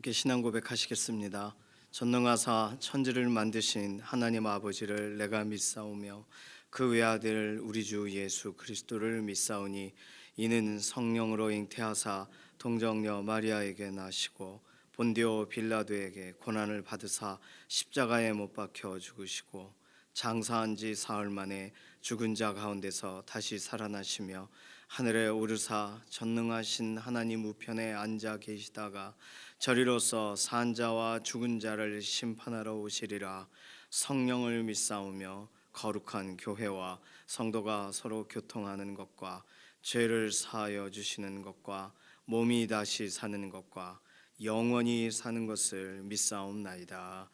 함께 신앙 고백하시겠습니다. 전능하사 천지를 만드신 하나님 아버지를 내가 믿사오며 그 외아들 우리 주 예수 그리스도를 믿사오니 이는 성령으로 잉태하사 동정녀 마리아에게 나시고 본디오 빌라도에게 고난을 받으사 십자가에 못 박혀 죽으시고 장사한 지 사흘 만에 죽은 자 가운데서 다시 살아나시며 하늘에 오르사 전능하신 하나님 우편에 앉아 계시다가 저리로서 산 자와 죽은 자를 심판하러 오시리라. 성령을 믿사오며 거룩한 교회와 성도가 서로 교통하는 것과 죄를 사하여 주시는 것과 몸이 다시 사는 것과 영원히 사는 것을 믿사옵나이다.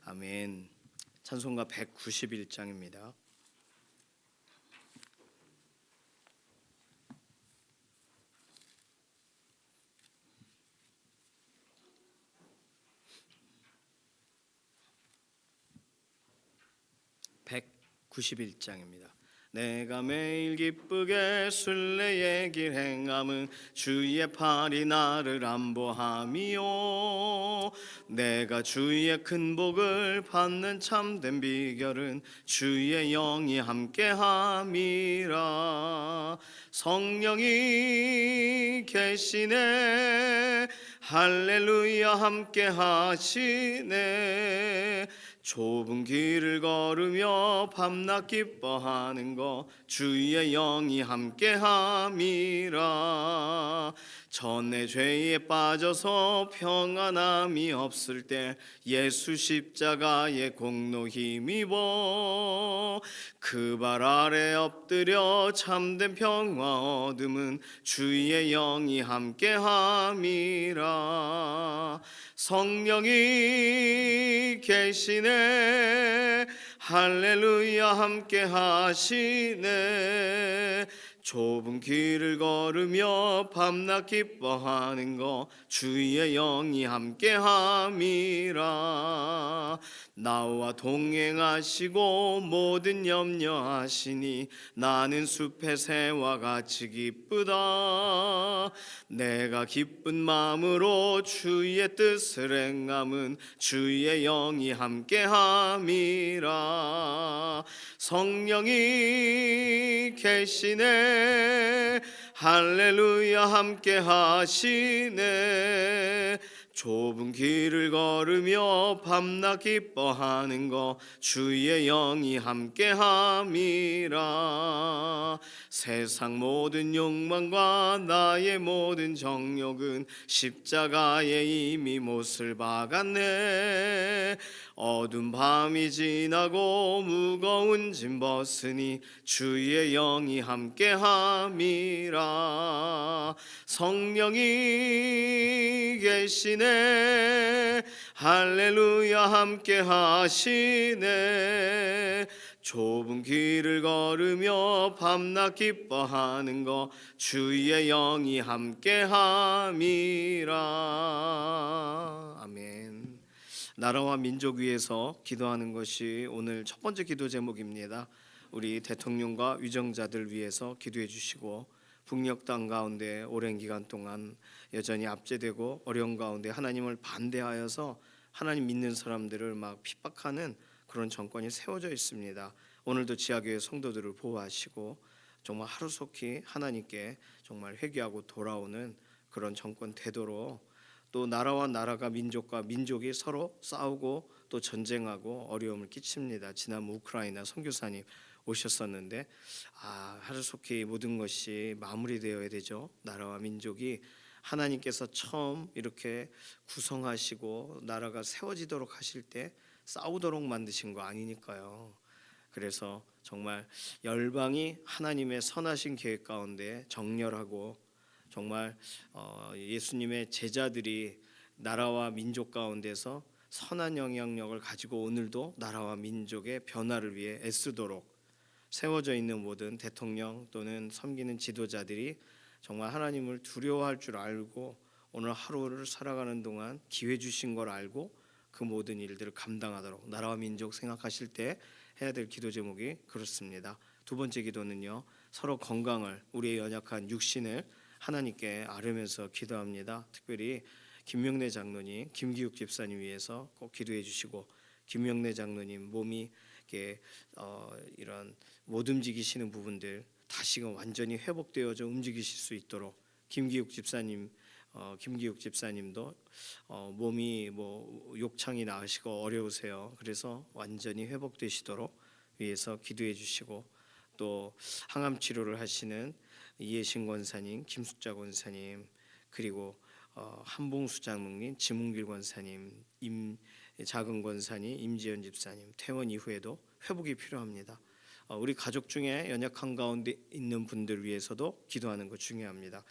아멘. 찬송가 191장입니다. (191장입니다) 내가 매일 기쁘게 순례의 길 행함은 주의 팔이 나를 안보함이요 내가 주의 큰 복을 받는 참된 비결은 주의 영이 함께함이라. 성령이 계시네 할렐루야 함께하시네. 좁은 길을 걸으며 밤낮 기뻐하는 것 주의 영이 함께함이라. 전에 죄에 빠져서 평안함이 없을 때 예수 십자가의 공로 힘입어 그 발 아래 엎드려 참된 평화 얻음은 주의 영이 함께함이라. 성령이 계시네 할렐루야 함께하시네. 좁은 길을 걸으며 밤낮 기뻐하는 것 주의 영이 함께함이라. 나와 동행하시고 모든 염려하시니 나는 숲의 새와 같이 기쁘다. 내가 기쁜 마음으로 주의 뜻을 행함은 주의 영이 함께함이라. 성령이 계시네 할렐루야 함께하시네. 좁은 길을 걸으며 밤낮 기뻐하는 것 주의 영이 함께함이라. 세상 모든 욕망과 나의 모든 정욕은 십자가에 이미 못을 박았네. 어두운 밤이 지나고 무거운 짐 벗으니 주의 영이 함께함이라. 성령이 계시네 할렐루야 함께하시네. 좁은 길을 걸으며 밤낮 기뻐하는 것 주의 영이 함께함이라. 아멘. 나라와 민족 위해서 기도하는 것이 오늘 첫 번째 기도 제목입니다. 우리 대통령과 위정자들 위해서 기도해 주시고 북녘 땅 가운데 오랜 기간 동안 여전히 압제되고 어려운 가운데 하나님을 반대하여서 하나님 믿는 사람들을 막 핍박하는 그런 정권이 세워져 있습니다. 오늘도 지하교회 성도들을 보호하시고 정말 하루속히 하나님께 정말 회개하고 돌아오는 그런 정권 되도록, 또 나라와 나라가 민족과 민족이 서로 싸우고 또 전쟁하고 어려움을 끼칩니다. 지난 우크라이나 선교사님 오셨었는데 하루속히 모든 것이 마무리되어야 되죠. 나라와 민족이 하나님께서 처음 이렇게 구성하시고 나라가 세워지도록 하실 때 싸우도록 만드신 거 아니니까요. 그래서 정말 열방이 하나님의 선하신 계획 가운데 정렬하고 정말 예수님의 제자들이 나라와 민족 가운데서 선한 영향력을 가지고 오늘도 나라와 민족의 변화를 위해 애쓰도록 세워져 있는 모든 대통령 또는 섬기는 지도자들이 정말 하나님을 두려워할 줄 알고 오늘 하루를 살아가는 동안 기회 주신 걸 알고 그 모든 일들을 감당하도록 나라와 민족 생각하실 때 해야 될 기도 제목이 그렇습니다. 두 번째 기도는요, 서로 건강을, 우리의 연약한 육신을 하나님께 아뢰면서 기도합니다. 특별히 김명래 장로님, 김기욱 집사님 위해서 꼭 기도해 주시고, 김명래 장로님 몸이 이런 못 움직이시는 부분들 다시금 완전히 회복되어져 움직이실 수 있도록, 김기욱 집사님도 몸이 욕창이 나으시고 어려우세요. 그래서 완전히 회복되시도록 위해서 기도해 주시고, 또 항암 치료를 하시는 이혜신 권사님, 김숙자 권사님, 그리고 한봉수 장로님, 지문길 권사님, 작은 권사님, 임지연 집사님 퇴원 이후에도 회복이 필요합니다. 우리 가족 중에 연약한 가운데 있는 분들 위해서도 기도하는 것 중요합니다.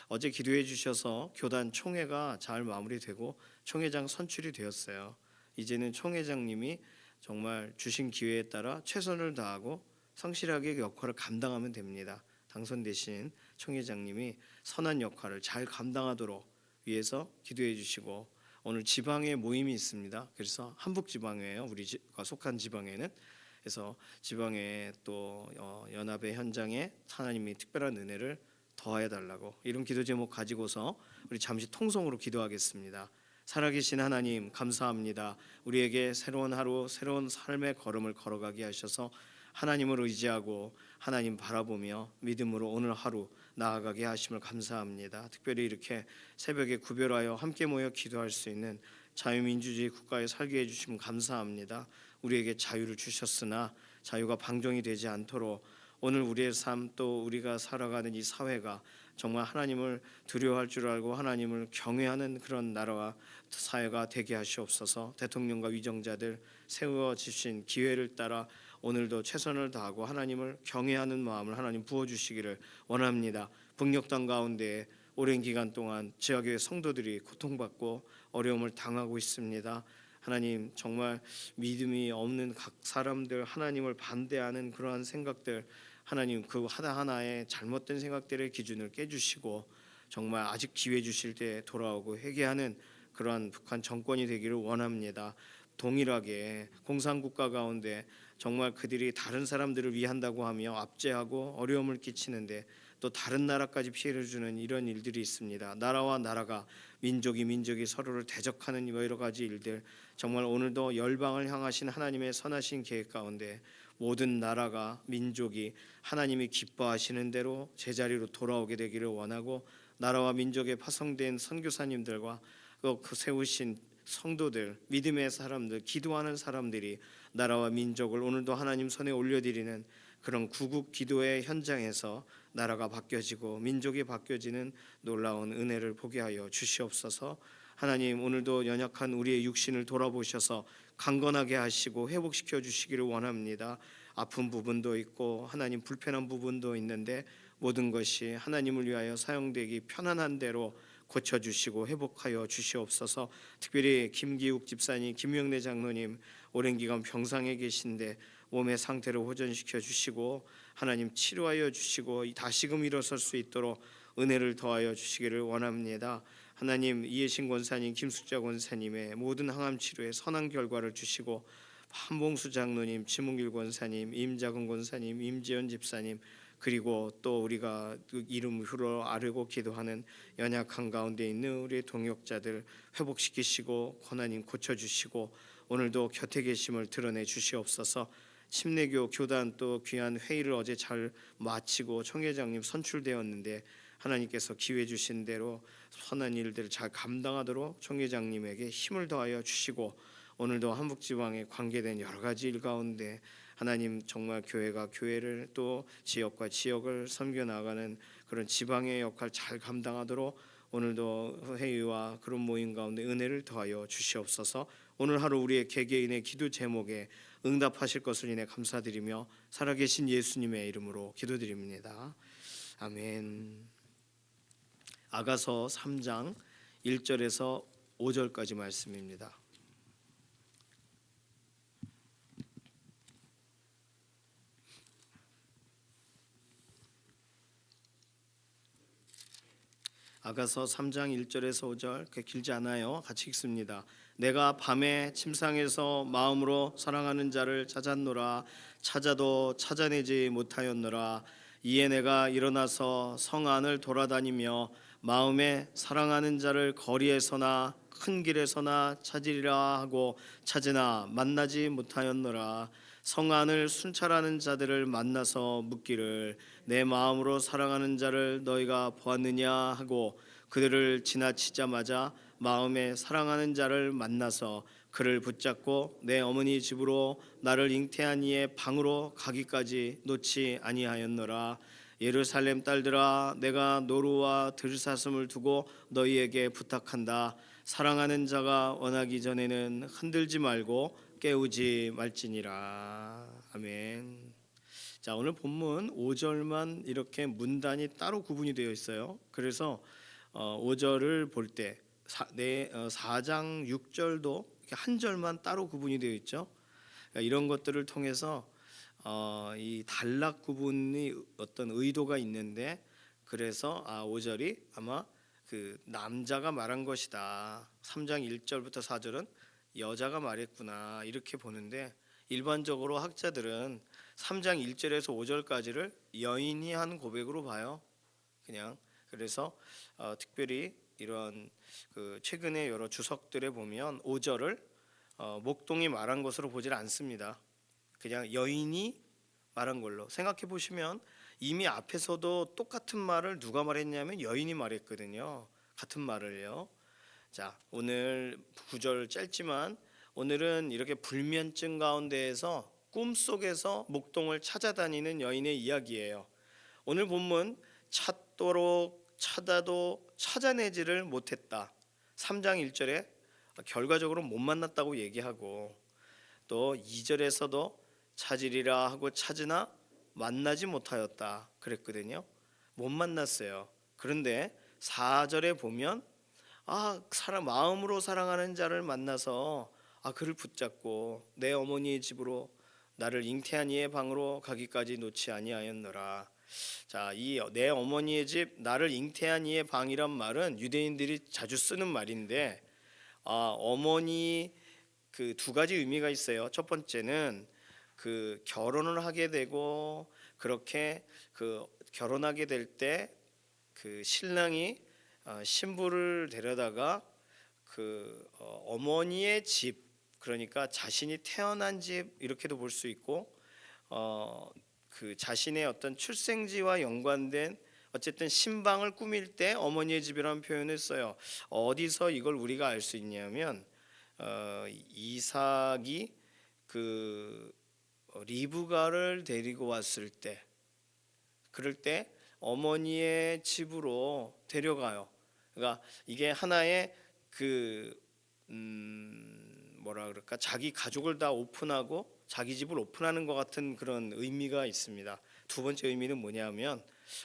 어제 기도해 주셔서 교단 총회가 잘 마무리되고 총회장 선출이 되었어요. 이제는 총회장님이 정말 주신 기회에 따라 최선을 다하고 성실하게 역할을 감당하면 됩니다. 당선되신 총회장님이 선한 역할을 잘 감당하도록 위해서 기도해 주시고, 오늘 지방에 모임이 있습니다. 그래서 한북 지방이에요. 우리가 속한 지방에는. 그래서 지방에 또 연합의 현장에 하나님이 특별한 은혜를 더하여 달라고, 이런 기도 제목 가지고서 우리 잠시 통성으로 기도하겠습니다. 살아계신 하나님 감사합니다. 우리에게 새로운 하루, 새로운 삶의 걸음을 걸어가게 하셔서 하나님을 의지하고 하나님 바라보며 믿음으로 오늘 하루 나아가게 하심을 감사합니다. 특별히 이렇게 새벽에 구별하여 함께 모여 기도할 수 있는 자유민주주의 국가에 살게 해주시면 감사합니다. 우리에게 자유를 주셨으나 자유가 방종이 되지 않도록 오늘 우리의 삶, 또 우리가 살아가는 이 사회가 정말 하나님을 두려워할 줄 알고 하나님을 경외하는 그런 나라와 사회가 되게 하시옵소서. 대통령과 위정자들 세워주신 기회를 따라 오늘도 최선을 다하고 하나님을 경외하는 마음을 하나님 부어주시기를 원합니다. 북녘땅 가운데 오랜 기간 동안 지하교회 성도들이 고통받고 어려움을 당하고 있습니다. 하나님, 정말 믿음이 없는 각 사람들, 하나님을 반대하는 그러한 생각들, 하나님 그 하나하나의 잘못된 생각들의 기준을 깨주시고 정말 아직 기회 주실 때 돌아오고 회개하는 그러한 북한 정권이 되기를 원합니다. 동일하게 공산국가 가운데 정말 그들이 다른 사람들을 위한다고 하며 압제하고 어려움을 끼치는데 또 다른 나라까지 피해를 주는 이런 일들이 있습니다. 나라와 나라가, 민족이 서로를 대적하는 여러 가지 일들, 정말 오늘도 열방을 향하신 하나님의 선하신 계획 가운데 모든 나라가, 민족이 하나님이 기뻐하시는 대로 제자리로 돌아오게 되기를 원하고, 나라와 민족에 파송된 선교사님들과 그 세우신 성도들, 믿음의 사람들, 기도하는 사람들이 나라와 민족을 오늘도 하나님 손에 올려드리는 그런 구국 기도의 현장에서 나라가 바뀌어지고 민족이 바뀌어지는 놀라운 은혜를 보게 하여 주시옵소서. 하나님, 오늘도 연약한 우리의 육신을 돌아보셔서 강건하게 하시고 회복시켜 주시기를 원합니다. 아픈 부분도 있고 하나님 불편한 부분도 있는데 모든 것이 하나님을 위하여 사용되기 편안한 대로 고쳐주시고 회복하여 주시옵소서. 특별히 김기욱 집사님, 김명래 장로님 오랜 기간 병상에 계신데 몸의 상태를 호전시켜 주시고 하나님 치료하여 주시고 다시금 일어설 수 있도록 은혜를 더하여 주시기를 원합니다. 하나님, 이혜신 권사님, 김숙자 권사님의 모든 항암 치료에 선한 결과를 주시고 한봉수 장로님, 지문길 권사님, 임작은 권사님, 임지연 집사님, 그리고 또 우리가 이름으로 아뢰고 기도하는 연약한 가운데 있는 우리의 동역자들 회복시키시고 하나님 고쳐주시고 오늘도 곁에 계심을 드러내 주시옵소서. 침례교 교단 또 귀한 회의를 어제 잘 마치고 총회장님 선출되었는데 하나님께서 기회 주신 대로 선한 일들을 잘 감당하도록 총회장님에게 힘을 더하여 주시고 오늘도 한북지방에 관계된 여러 가지 일 가운데 하나님 정말 교회가 교회를 또 지역과 지역을 섬겨 나가는 그런 지방의 역할 잘 감당하도록 오늘도 회의와 그런 모임 가운데 은혜를 더하여 주시옵소서. 오늘 하루 우리의 개개인의 기도 제목에 응답하실 것을 인해 감사드리며 살아계신 예수님의 이름으로 기도드립니다. 아멘. 아가서 3장 1절에서 5절까지 말씀입니다. 아가서 3장 1절에서 5절, 그렇게 길지 않아요. 같이 읽습니다. 내가 밤에 침상에서 마음으로 사랑하는 자를 찾았노라. 찾아도 찾아내지 못하였노라. 이에 내가 일어나서 성 안을 돌아다니며 마음에 사랑하는 자를 거리에서나 큰 길에서나 찾으리라 하고 찾으나 만나지 못하였노라. 성안을 순찰하는 자들을 만나서 묻기를 내 마음으로 사랑하는 자를 너희가 보았느냐 하고 그들을 지나치자마자 마음에 사랑하는 자를 만나서 그를 붙잡고 내 어머니 집으로 나를 잉태한 이의 방으로 가기까지 놓지 아니하였노라. 예루살렘 딸들아, 내가 노루와 들사슴을 두고 너희에게 부탁한다. 사랑하는 자가 원하기 전에는 흔들지 말고 깨우지 말지니라. 아멘. 자, 오늘 본문 5절만 이렇게 문단이 따로 구분이 되어 있어요. 그래서 5절을 볼 때 4장 6절도 이렇게 한 절만 따로 구분이 되어 있죠. 그러니까 이런 것들을 통해서 이 단락 구분이 어떤 의도가 있는데, 그래서 5절이 아마 그 남자가 말한 것이다. 3장 1절부터 4절은 여자가 말했구나 이렇게 보는데, 일반적으로 학자들은 3장 1절에서 5절까지를 여인이 한 고백으로 봐요. 그냥 그래서 특별히 이런 그 최근에 여러 주석들에 보면 5절을 목동이 말한 것으로 보질 않습니다. 그냥 여인이 말한 걸로 생각해 보시면 이미 앞에서도 똑같은 말을 누가 말했냐면 여인이 말했거든요. 같은 말을요. 자, 오늘 9절 짧지만 오늘은 이렇게 불면증 가운데에서 꿈속에서 목동을 찾아다니는 여인의 이야기예요. 오늘 본문 찾도록 찾아도 찾아내지를 못했다. 3장 1절에 결과적으로 못 만났다고 얘기하고, 또 2절에서도 찾으리라 하고 찾으나 만나지 못하였다 그랬거든요. 못 만났어요. 그런데 4절에 보면 마음으로 사랑하는 자를 만나서 그를 붙잡고 내 어머니의 집으로 나를 잉태한 이의 방으로 가기까지 놓지 아니하였노라. 자, 이 내 어머니의 집, 나를 잉태한 이의 방이란 말은 유대인들이 자주 쓰는 말인데, 어머니 그 두 가지 의미가 있어요. 첫 번째는 그 결혼을 하게 되고 그렇게 그 결혼하게 될 때 그 신랑이 신부를 데려다가 그 어머니의 집, 그러니까 자신이 태어난 집 이렇게도 볼 수 있고, 그 자신의 어떤 출생지와 연관된 어쨌든 신방을 꾸밀 때 어머니의 집이라는 표현을 써요. 어디서 이걸 우리가 알 수 있냐면 이삭이 그 리브가를 데리고 왔을 때, 그럴 때 어머니의 집으로 데려가요. 그러니까 이게 하나의 그 뭐라 그럴까, 자기 가족을 다 오픈하고 자기 집을 오픈하는 것 같은 그런 의미가 있습니다. 두 번째 의미는 뭐냐면,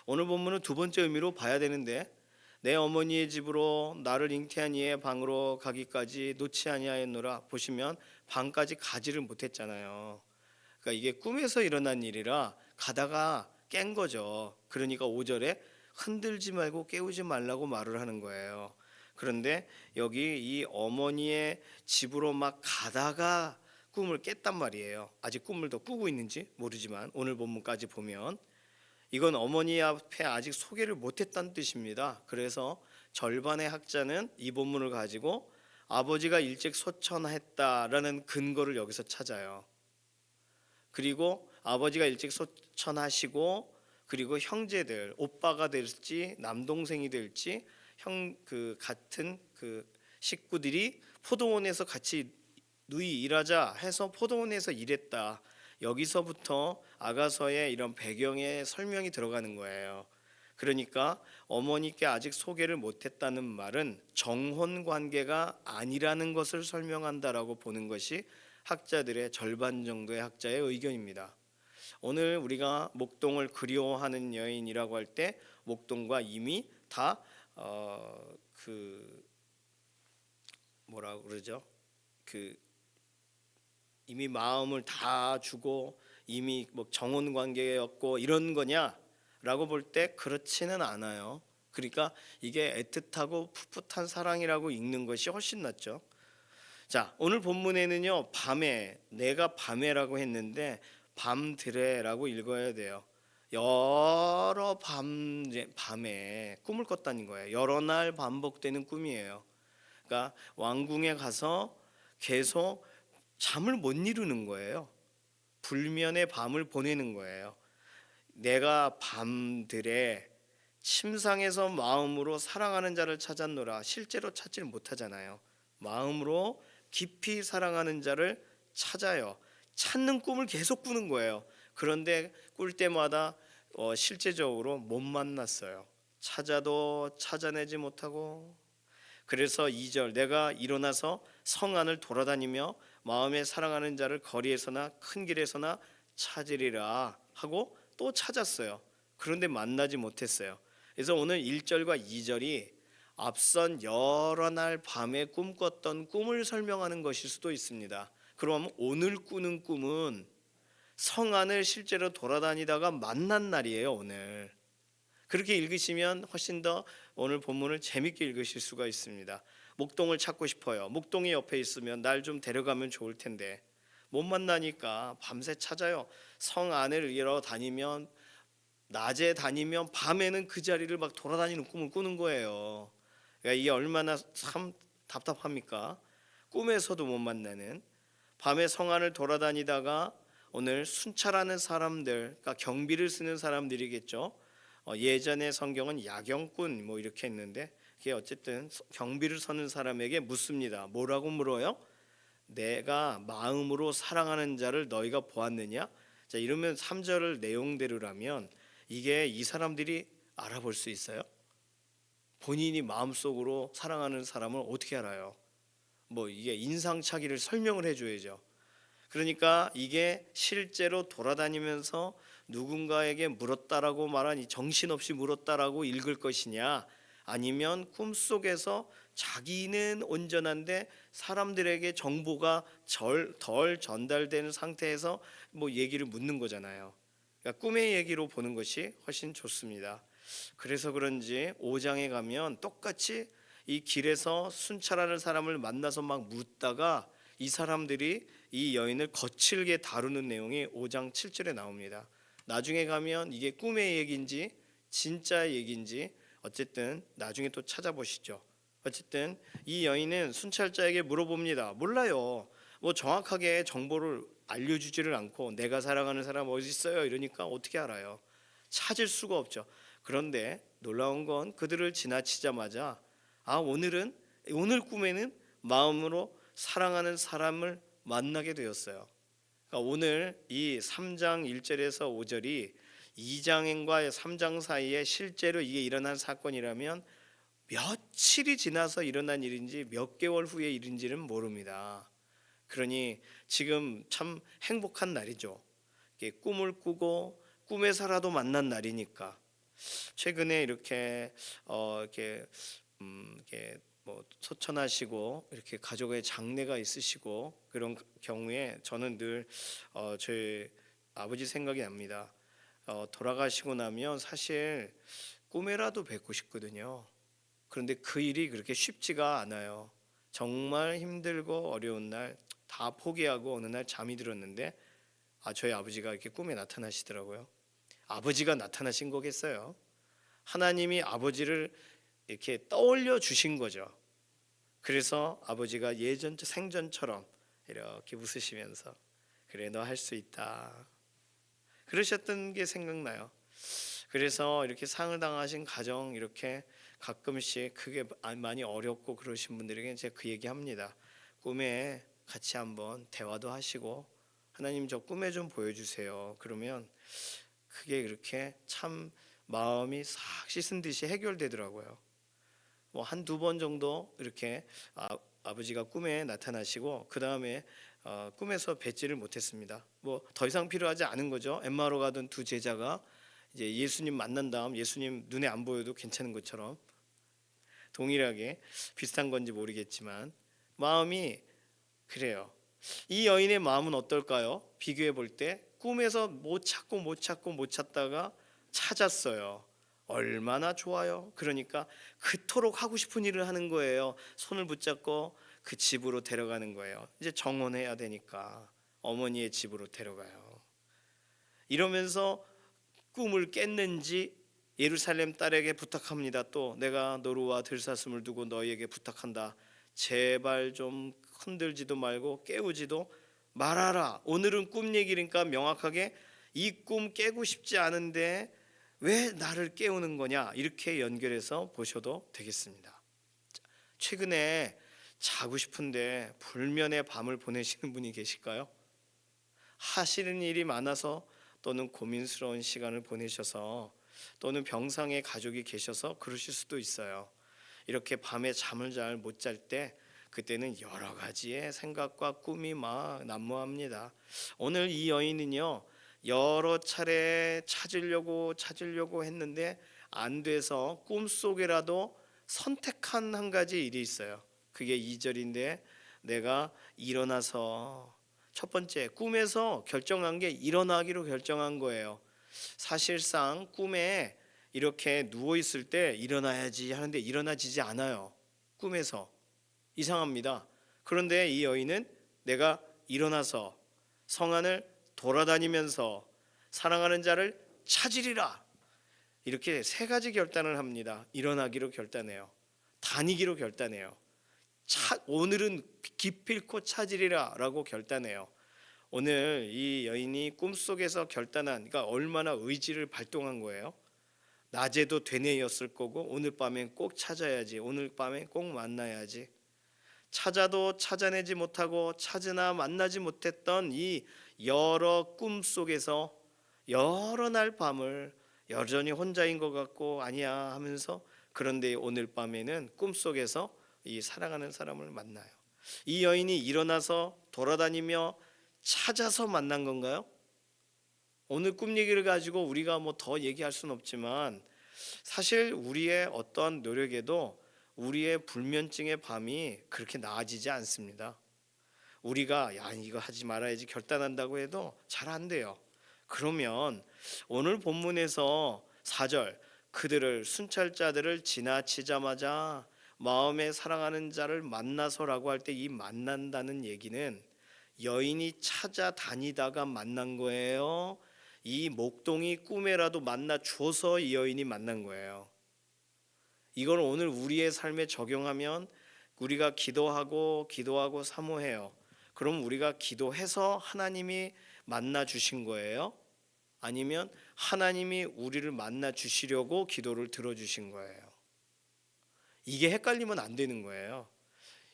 오늘 본문은 두 번째 의미로 봐야 되는데, 내 어머니의 집으로 나를 잉태한 이의 방으로 가기까지 놓지 아니하였노라. 보시면 방까지 가지를 못했잖아요. 그러니까 이게 꿈에서 일어난 일이라 가다가 깬 거죠. 그러니까 5절에 흔들지 말고 깨우지 말라고 말을 하는 거예요. 그런데 여기 이 어머니의 집으로 막 가다가 꿈을 깼단 말이에요. 아직 꿈을 더 꾸고 있는지 모르지만 오늘 본문까지 보면 이건 어머니 앞에 아직 소개를 못했다는 뜻입니다. 그래서 절반의 학자는 이 본문을 가지고 아버지가 일찍 소천했다라는 근거를 여기서 찾아요. 그리고 아버지가 일찍 소천하시고, 그리고 형제들, 오빠가 될지 남동생이 될지 그 같은 그 식구들이 포도원에서 같이 누이 일하자 해서 포도원에서 일했다. 여기서부터 아가서의 이런 배경의 설명이 들어가는 거예요. 그러니까 어머니께 아직 소개를 못했다는 말은 정혼 관계가 아니라는 것을 설명한다라고 보는 것이 학자들의 절반 정도의 학자의 의견입니다. 오늘 우리가 목동을 그리워하는 여인이라고 할 때 목동과 이미 다 그 뭐라 그러죠? 그 이미 마음을 다 주고 이미 뭐 정혼 관계였고 이런 거냐라고 볼 때 그렇지는 않아요. 그러니까 이게 애틋하고 풋풋한 사랑이라고 읽는 것이 훨씬 낫죠. 자, 오늘 본문에는요, 밤에, 내가 밤에라고 했는데 밤드레라고 읽어야 돼요. 여러 밤에 꿈을 꿨다는 거예요. 여러 날 반복되는 꿈이에요. 그러니까 왕궁에 가서 계속 잠을 못 이루는 거예요. 불면의 밤을 보내는 거예요. 내가 밤들에 침상에서 마음으로 사랑하는 자를 찾았노라. 실제로 찾지를 못하잖아요. 마음으로 깊이 사랑하는 자를 찾아요. 찾는 꿈을 계속 꾸는 거예요. 그런데 꿀 때마다 실제적으로 못 만났어요. 찾아도 찾아내지 못하고. 그래서 2절, 내가 일어나서 성 안을 돌아다니며 마음에 사랑하는 자를 거리에서나 큰 길에서나 찾으리라 하고 또 찾았어요. 그런데 만나지 못했어요. 그래서 오늘 1절과 2절이 앞선 여러 날 밤에 꿈꿨던 꿈을 설명하는 것일 수도 있습니다. 그럼 오늘 꾸는 꿈은 성 안을 실제로 돌아다니다가 만난 날이에요. 오늘 그렇게 읽으시면 훨씬 더 오늘 본문을 재밌게 읽으실 수가 있습니다. 목동을 찾고 싶어요. 목동이 옆에 있으면 날 좀 데려가면 좋을 텐데 못 만나니까 밤새 찾아요. 성 안을 이러 다니면, 낮에 다니면 밤에는 그 자리를 막 돌아다니는 꿈을 꾸는 거예요. 그러니까 이게 얼마나 참 답답합니까? 꿈에서도 못 만나는, 밤에 성 안을 돌아다니다가 오늘 순찰하는 사람들, 그러니까 경비를 쓰는 사람들이겠죠. 예전의 성경은 야경꾼 뭐 이렇게 했는데, 그게 어쨌든 경비를 서는 사람에게 묻습니다. 뭐라고 물어요? 내가 마음으로 사랑하는 자를 너희가 보았느냐? 자, 이러면 3절 내용대로라면 이게 이 사람들이 알아볼 수 있어요? 본인이 마음속으로 사랑하는 사람을 어떻게 알아요? 뭐 이게 인상착의를 설명을 해줘야죠. 그러니까 이게 실제로 돌아다니면서 누군가에게 물었다라고 말한 이 정신없이 물었다라고 읽을 것이냐, 아니면 꿈속에서 자기는 온전한데 사람들에게 정보가 덜 전달되는 상태에서 뭐 얘기를 묻는 거잖아요. 그러니까 꿈의 얘기로 보는 것이 훨씬 좋습니다. 그래서 그런지 5장에 가면 똑같이 이 길에서 순찰하는 사람을 만나서 막 묻다가 이 사람들이 이 여인을 거칠게 다루는 내용이 5장 7절에 나옵니다. 나중에 가면 이게 꿈의 얘기인지 진짜 얘기인지 어쨌든 나중에 또 찾아보시죠. 어쨌든 이 여인은 순찰자에게 물어봅니다. 몰라요. 뭐 정확하게 정보를 알려주지를 않고 내가 사랑하는 사람 어디 있어요? 이러니까 어떻게 알아요? 찾을 수가 없죠. 그런데 놀라운 건 그들을 지나치자마자 오늘 꿈에는 마음으로 사랑하는 사람을 만나게 되었어요. 그러니까 오늘 이 3장 1절에서 5절이 2장과 3장 사이에 실제로 이게 일어난 사건이라면 며칠이 지나서 일어난 일인지 몇 개월 후의 일인지는 모릅니다. 그러니 지금 참 행복한 날이죠. 꿈을 꾸고 꿈에서라도 만난 날이니까. 최근에 이렇게 이렇게 뭐 소천하시고 이렇게 가족의 장례가 있으시고 그런 경우에 저는 늘 저희 아버지 생각이 납니다. 돌아가시고 나면 사실 꿈에라도 뵙고 싶거든요. 그런데 그 일이 그렇게 쉽지가 않아요. 정말 힘들고 어려운 날 다 포기하고 어느 날 잠이 들었는데 저희 아버지가 이렇게 꿈에 나타나시더라고요. 아버지가 나타나신 거겠어요. 하나님이 아버지를 이렇게 떠올려 주신 거죠. 그래서 아버지가 예전 생전처럼 이렇게 웃으시면서 그래 너 할 수 있다 그러셨던 게 생각나요. 그래서 이렇게 상을 당하신 가정 이렇게 가끔씩 그게 많이 어렵고 그러신 분들에게 제가 그 얘기합니다. 꿈에 같이 한번 대화도 하시고 하나님 저 꿈에 좀 보여주세요. 그러면 그게 그렇게 참 마음이 싹 씻은 듯이 해결되더라고요. 뭐 한두 번 정도 이렇게 아버지가 꿈에 나타나시고 그 다음에 꿈에서 뵙지를 못했습니다. 뭐 더 이상 필요하지 않은 거죠. 엠마오로 가던 두 제자가 이제 예수님 만난 다음 예수님 눈에 안 보여도 괜찮은 것처럼 동일하게 비슷한 건지 모르겠지만 마음이 그래요. 이 여인의 마음은 어떨까요? 비교해 볼 때 꿈에서 못 찾다가 찾았어요. 얼마나 좋아요. 그러니까 그토록 하고 싶은 일을 하는 거예요. 손을 붙잡고 그 집으로 데려가는 거예요. 이제 정혼해야 되니까 어머니의 집으로 데려가요. 이러면서 꿈을 깼는지 예루살렘 딸에게 부탁합니다. 또 내가 노루와 들사슴을 두고 너희에게 부탁한다. 제발 좀 흔들지도 말고 깨우지도 말아라. 오늘은 꿈 얘기니까 명확하게 이 꿈 깨고 싶지 않은데 왜 나를 깨우는 거냐, 이렇게 연결해서 보셔도 되겠습니다. 최근에 자고 싶은데 불면의 밤을 보내시는 분이 계실까요? 하시는 일이 많아서 또는 고민스러운 시간을 보내셔서 또는 병상에 가족이 계셔서 그러실 수도 있어요. 이렇게 밤에 잠을 잘 못 잘 때 그때는 여러 가지의 생각과 꿈이 막 난무합니다. 오늘 이 여인은요, 여러 차례 찾으려고 했는데 안 돼서 꿈속에라도 선택한 한 가지 일이 있어요. 그게 2절인데 내가 일어나서, 첫 번째 꿈에서 결정한 게 일어나기로 결정한 거예요. 사실상 꿈에 이렇게 누워 있을 때 일어나야지 하는데 일어나지지 않아요. 꿈에서. 이상합니다. 그런데 이 여인은 내가 일어나서 성안을 돌아다니면서 사랑하는 자를 찾으리라, 이렇게 세 가지 결단을 합니다. 일어나기로 결단해요. 다니기로 결단해요. 오늘은 기필코 찾으리라 라고 결단해요. 오늘 이 여인이 꿈속에서 결단한, 그러니까 얼마나 의지를 발동한 거예요. 낮에도 되뇌였을 거고 오늘 밤엔 꼭 찾아야지, 오늘 밤엔 꼭 만나야지. 찾아도 찾아내지 못하고 찾으나 만나지 못했던 이 여러 꿈 속에서 여러 날 밤을 여전히 혼자인 것 같고 아니야 하면서, 그런데 오늘 밤에는 꿈속에서 이 사랑하는 사람을 만나요. 이 여인이 일어나서 돌아다니며 찾아서 만난 건가요? 오늘 꿈 얘기를 가지고 우리가 뭐 더 얘기할 수는 없지만 사실 우리의 어떠한 노력에도 우리의 불면증의 밤이 그렇게 나아지지 않습니다. 우리가 야 이거 하지 말아야지 결단한다고 해도 잘 안 돼요. 그러면 오늘 본문에서 4절 그들을 순찰자들을 지나치자마자 마음에 사랑하는 자를 만나서라고 할 때 이 만난다는 얘기는 여인이 찾아다니다가 만난 거예요? 이 목동이 꿈에라도 만나 줘서 이 여인이 만난 거예요? 이걸 오늘 우리의 삶에 적용하면 우리가 기도하고 사모해요. 그럼 우리가 기도해서 하나님이 만나 주신 거예요? 아니면 하나님이 우리를 만나 주시려고 기도를 들어 주신 거예요? 이게 헷갈리면 안 되는 거예요.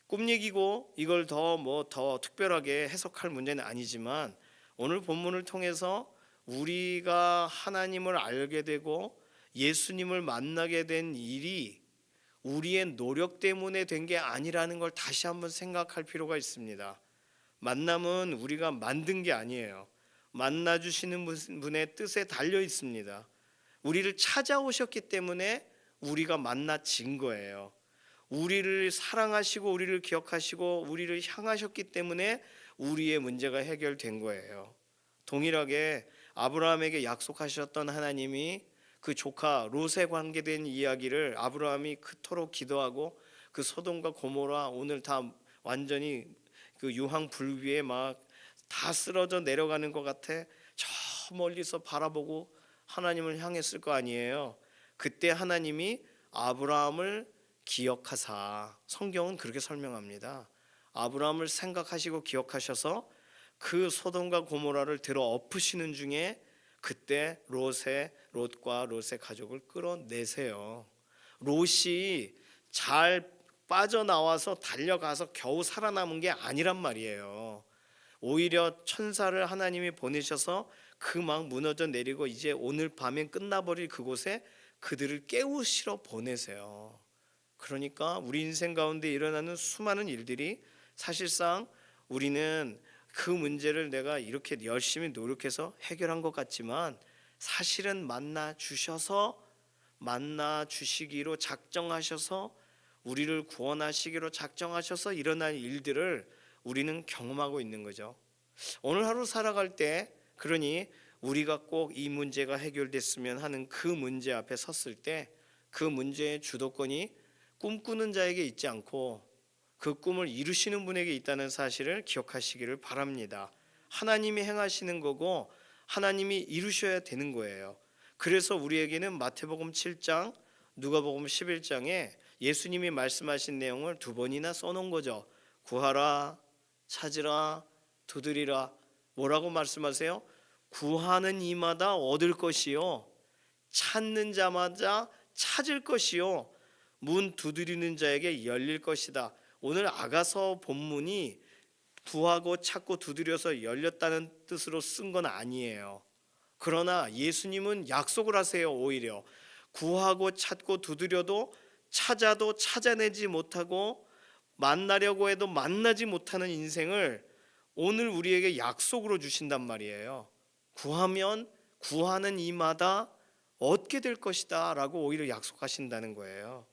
꿈 얘기고 이걸 더 특별하게 해석할 문제는 아니지만 오늘 본문을 통해서 우리가 하나님을 알게 되고 예수님을 만나게 된 일이 우리의 노력 때문에 된 게 아니라는 걸 다시 한번 생각할 필요가 있습니다. 만남은 우리가 만든 게 아니에요. 만나 주시는 분의 뜻에 달려 있습니다. 우리를 찾아오셨기 때문에 우리가 만나진 거예요. 우리를 사랑하시고 우리를 기억하시고 우리를 향하셨기 때문에 우리의 문제가 해결된 거예요. 동일하게 아브라함에게 약속하셨던 하나님이 그 조카 롯에 관계된 이야기를 아브라함이 그토록 기도하고 그 소돔과 고모라 오늘 다 완전히 그 유황 불위에 막 다 쓰러져 내려가는 것 같아 저 멀리서 바라보고 하나님을 향했을 거 아니에요. 그때 하나님이 아브라함을 기억하사, 성경은 그렇게 설명합니다. 아브라함을 생각하시고 기억하셔서 그 소돔과 고모라를 들어 엎으시는 중에 그때 롯과 롯의 가족을 끌어내세요. 롯이 잘 빠져나와서 달려가서 겨우 살아남은 게 아니란 말이에요. 오히려 천사를 하나님이 보내셔서 그 막 무너져 내리고 이제 오늘 밤엔 끝나버릴 그곳에 그들을 깨우시러 보내세요. 그러니까 우리 인생 가운데 일어나는 수많은 일들이 사실상 우리는 그 문제를 내가 이렇게 열심히 노력해서 해결한 것 같지만 사실은 만나 주시기로 작정하셔서 우리를 구원하시기로 작정하셔서 일어난 일들을 우리는 경험하고 있는 거죠. 오늘 하루 살아갈 때, 그러니 우리가 꼭 이 문제가 해결됐으면 하는 그 문제 앞에 섰을 때 그 문제의 주도권이 꿈꾸는 자에게 있지 않고 그 꿈을 이루시는 분에게 있다는 사실을 기억하시기를 바랍니다. 하나님이 행하시는 거고 하나님이 이루셔야 되는 거예요. 그래서 우리에게는 마태복음 7장, 누가복음 11장에 예수님이 말씀하신 내용을 두 번이나 써놓은 거죠. 구하라, 찾으라, 두드리라. 뭐라고 말씀하세요? 구하는 이마다 얻을 것이요, 찾는 자마다 찾을 것이요, 문 두드리는 자에게 열릴 것이다. 오늘 아가서 본문이 구하고 찾고 두드려서 열렸다는 뜻으로 쓴 건 아니에요. 그러나 예수님은 약속을 하세요. 오히려 구하고 찾고 두드려도 찾아도 찾아내지 못하고 만나려고 해도 만나지 못하는 인생을 오늘 우리에게 약속으로 주신단 말이에요. 구하면 구하는 이마다 얻게 될 것이다 라고 오히려 약속하신다는 거예요.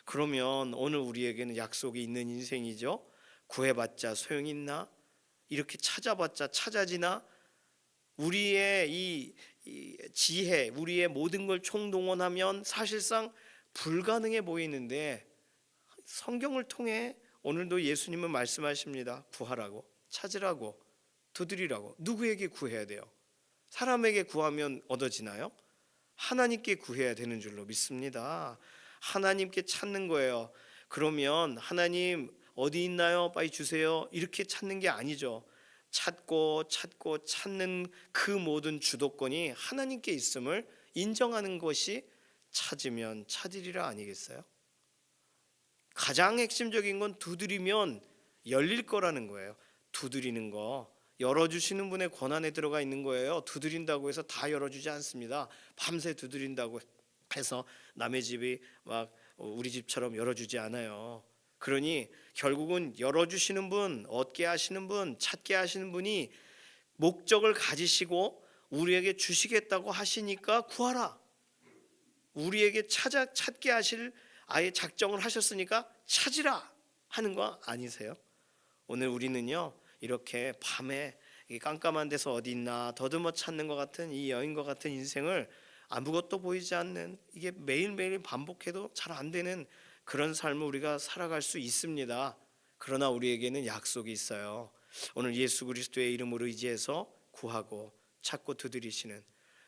그러면 오늘 우리에게는 약속이 있는 인생이죠. 구해봤자 소용이 있나? 이렇게 찾아봤자 찾아지나? 우리의 이 지혜, 우리의 모든 걸 총동원하면 사실상 불가능해 보이는데, 성경을 통해 오늘도 예수님은 말씀하십니다. 구하라고, 찾으라고, 두드리라고. 누구에게 구해야 돼요? 사람에게 구하면 얻어지나요? 하나님께 구해야 되는 줄로 믿습니다. 하나님께 찾는 거예요. 그러면 하나님 어디 있나요? 빨리 주세요. 이렇게 찾는 게 아니죠. 찾고 찾고 찾는 그 모든 주도권이 하나님께 있음을 인정하는 것이 찾으면 찾으리라 아니겠어요? 가장 핵심적인 건 두드리면 열릴 거라는 거예요. 두드리는 거, 열어주시는 분의 권한에 들어가 있는 거예요. 두드린다고 해서 다 열어주지 않습니다. 밤새 두드린다고 해서 남의 집이 막 우리 집처럼 열어주지 않아요. 그러니 결국은 열어주시는 분, 얻게 하시는 분, 찾게 하시는 분이 목적을 가지시고 우리에게 주시겠다고 하시니까 구하라. 우리에게 찾게 하실 아예 작정을 하셨으니까 찾으라 하는 거 아니세요? 오늘 우리는요, 이렇게 밤에 깜깜한 데서 어디 있나 더듬어 찾는 것 같은 이 여인과 같은 인생을 아무것도 보이지 않는, 이게 매일매일 반복해도 잘 안 되는 그런 삶을 우리가 살아갈 수 있습니다. 그러나 우리에게는 약속이 있어요. 오늘 예수 그리스도의 이름으로 의지해서 구하고 찾고 두드리시는,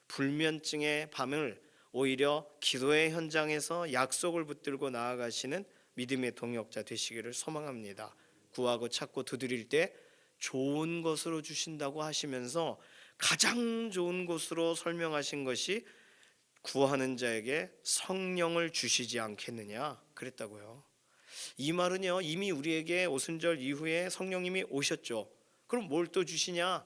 불면증의 밤을 오히려 기도의 현장에서 약속을 붙들고 나아가시는 믿음의 동역자 되시기를 소망합니다. 구하고 찾고 두드릴 때 좋은 것으로 주신다고 하시면서 가장 좋은 것으로 설명하신 것이 구하는 자에게 성령을 주시지 않겠느냐 그랬다고요. 이 말은요, 이미 우리에게 오순절 이후에 성령님이 오셨죠. 그럼 뭘 또 주시냐?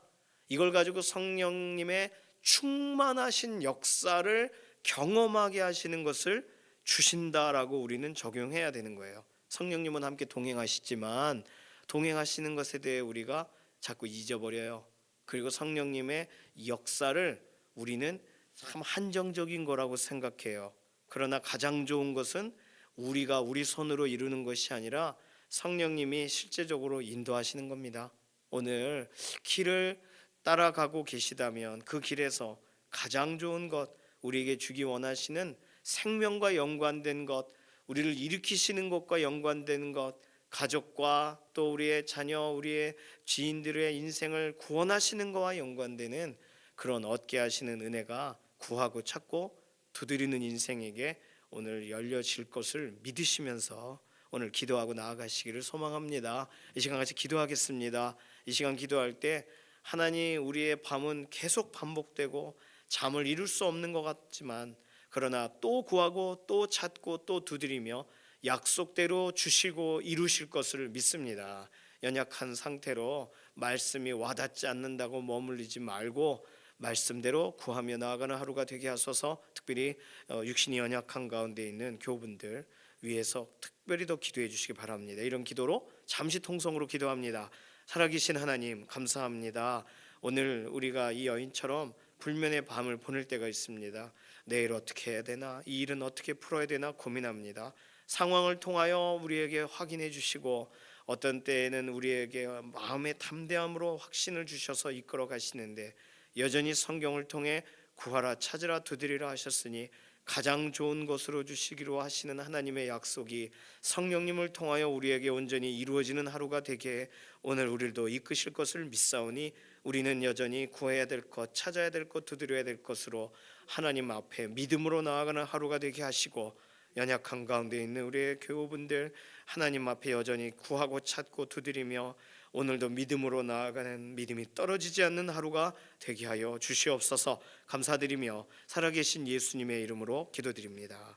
이걸 가지고 성령님의 충만하신 역사를 경험하게 하시는 것을 주신다라고 우리는 적용해야 되는 거예요. 성령님은 함께 동행하시지만 동행하시는 것에 대해 우리가 자꾸 잊어버려요. 그리고 성령님의 역사를 우리는 참 한정적인 거라고 생각해요. 그러나 가장 좋은 것은 우리가 우리 손으로 이루는 것이 아니라 성령님이 실제적으로 인도하시는 겁니다. 오늘 길을 따라가고 계시다면 그 길에서 가장 좋은 것, 우리에게 주기 원하시는 생명과 연관된 것, 우리를 일으키시는 것과 연관된 것, 가족과 또 우리의 자녀, 우리의 지인들의 인생을 구원하시는 것과 연관되는 그런 얻게 하시는 은혜가 구하고 찾고 두드리는 인생에게 오늘 열려질 것을 믿으시면서 오늘 기도하고 나아가시기를 소망합니다. 이 시간 같이 기도하겠습니다. 이 시간 기도할 때 하나님, 우리의 밤은 계속 반복되고 잠을 이룰 수 없는 것 같지만 그러나 또 구하고 또 찾고 또 두드리며 약속대로 주시고 이루실 것을 믿습니다. 연약한 상태로 말씀이 와닿지 않는다고 머물리지 말고 말씀대로 구하며 나아가는 하루가 되게 하소서. 특별히 육신이 연약한 가운데 있는 교우분들 위해서 특별히 더 기도해 주시기 바랍니다. 이런 기도로 잠시 통성으로 기도합니다. 살아계신 하나님, 감사합니다. 오늘 우리가 이 여인처럼 불면의 밤을 보낼 때가 있습니다. 내일 어떻게 해야 되나, 이 일은 어떻게 풀어야 되나 고민합니다. 상황을 통하여 우리에게 확인해 주시고 어떤 때에는 우리에게 마음의 담대함으로 확신을 주셔서 이끌어 가시는데, 여전히 성경을 통해 구하라 찾으라 두드리라 하셨으니 가장 좋은 것으로 주시기로 하시는 하나님의 약속이 성령님을 통하여 우리에게 온전히 이루어지는 하루가 되게 오늘 우리도 이끄실 것을 믿사오니 우리는 여전히 구해야 될 것, 찾아야 될 것, 두드려야 될 것으로 하나님 앞에 믿음으로 나아가는 하루가 되게 하시고, 연약한 가운데 있는 우리의 교우분들 하나님 앞에 여전히 구하고 찾고 두드리며 오늘도 믿음으로 나아가는, 믿음이 떨어지지 않는 하루가 되게 하여 주시옵소서. 감사드리며 살아계신 예수님의 이름으로 기도드립니다.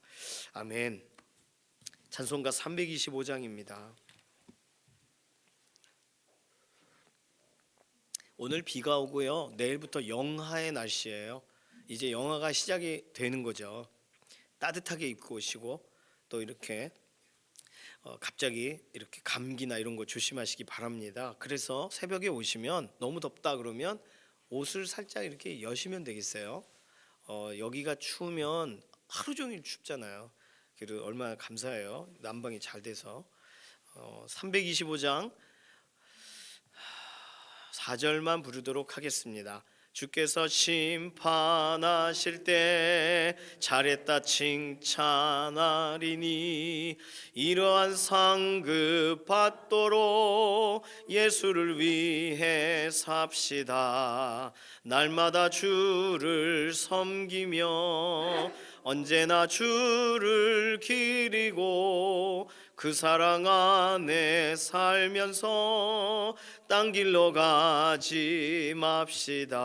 아멘. 찬송가 325장입니다. 오늘 비가 오고요, 내일부터 영하의 날씨예요. 이제 영하가 시작이 되는 거죠. 따뜻하게 입고 오시고, 또 이렇게 갑자기 이렇게 감기나 이런 거 조심하시기 바랍니다. 그래서 새벽에 오시면 너무 덥다 그러면 옷을 살짝 이렇게 여시면 되겠어요. 여기가 추우면 하루 종일 춥잖아요. 그래도 얼마나 감사해요. 난방이 잘 돼서. 325장 4절만 부르도록 하겠습니다. 주께서 심판하실 때 잘했다 칭찬하리니 이러한 상급 받도록 예수를 위해 삽시다. 날마다 주를 섬기며 언제나 주를 기리고 그 사랑 안에 살면서 딴 길로 가지 맙시다.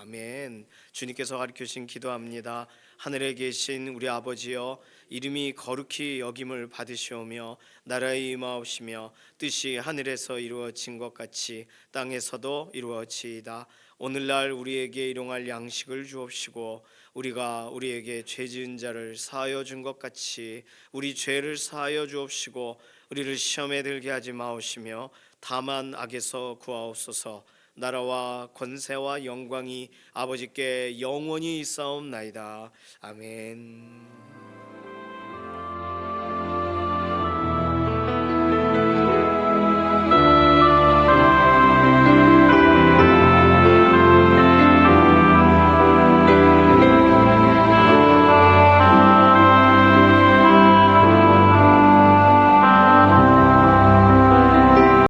아멘. 주님께서 가르쳐주신 기도합니다. 하늘에 계신 우리 아버지여, 이름이 거룩히 여김을 받으시오며 나라의 임하옵시며 뜻이 하늘에서 이루어진 것 같이 땅에서도 이루어지이다. 오늘날 우리에게 일용할 양식을 주옵시고 우리가 우리에게 죄 지은 자를 사하여 준 것 같이 우리 죄를 사하여 주옵시고 우리를 시험에 들게 하지 마옵시며 다만 악에서 구하옵소서. 나라와 권세와 영광이 아버지께 영원히 있사옵나이다. 아멘.